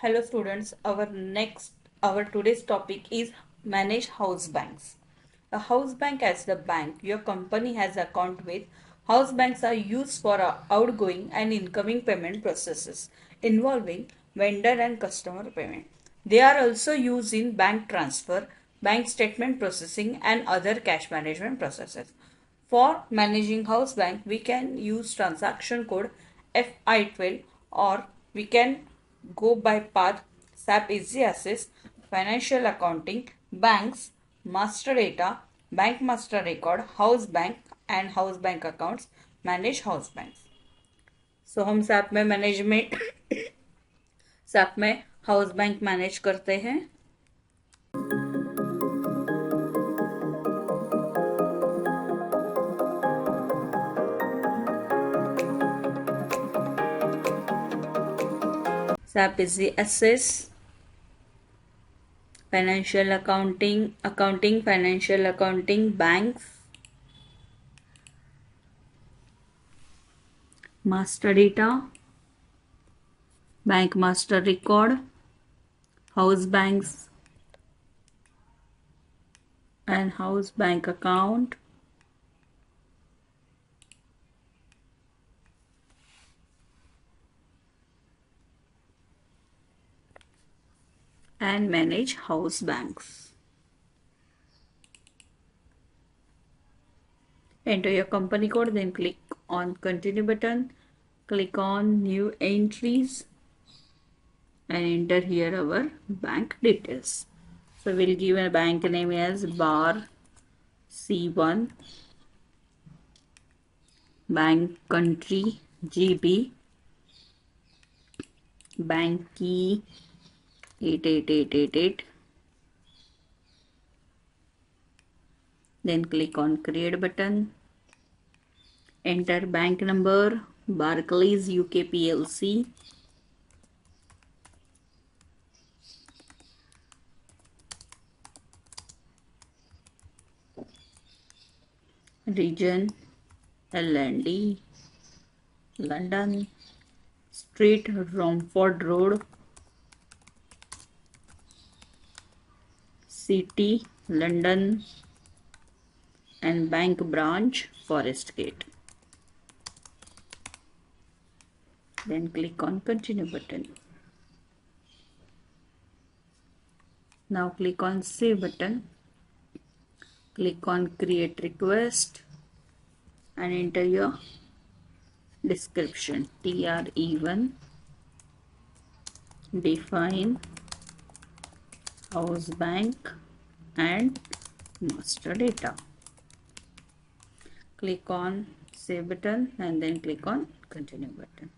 Hello students, our today's topic is manage house banks. A house bank as the bank your company has account with. House banks are used for outgoing and incoming payment processes involving vendor and customer payment. They are also used in bank transfer, bank statement processing and other cash management processes. For managing house bank, we can use transaction code FI12 or we can go by path SAP Easy Access, financial accounting, banks, master data, bank master record, house bank and house bank accounts, manage house banks. So हम SAP में management SAP में house bank manage करते हैं. SAP Easy Access, financial accounting, financial accounting, banks, master data, bank master record, house banks and house bank account, and manage house banks. Enter your company code, then click on continue button, click on new entries and enter here our bank details. So we'll give a bank name as bar C1, bank country GB, bank key 88888. Then click on create button, enter bank number Barclays UK PLC, region LND London, street Romford Road, city London and bank branch Forest Gate. Then click on continue button. Now click on save button, click on create request and enter your description TRE1, define house bank and master data. Click on save button and then click on continue button.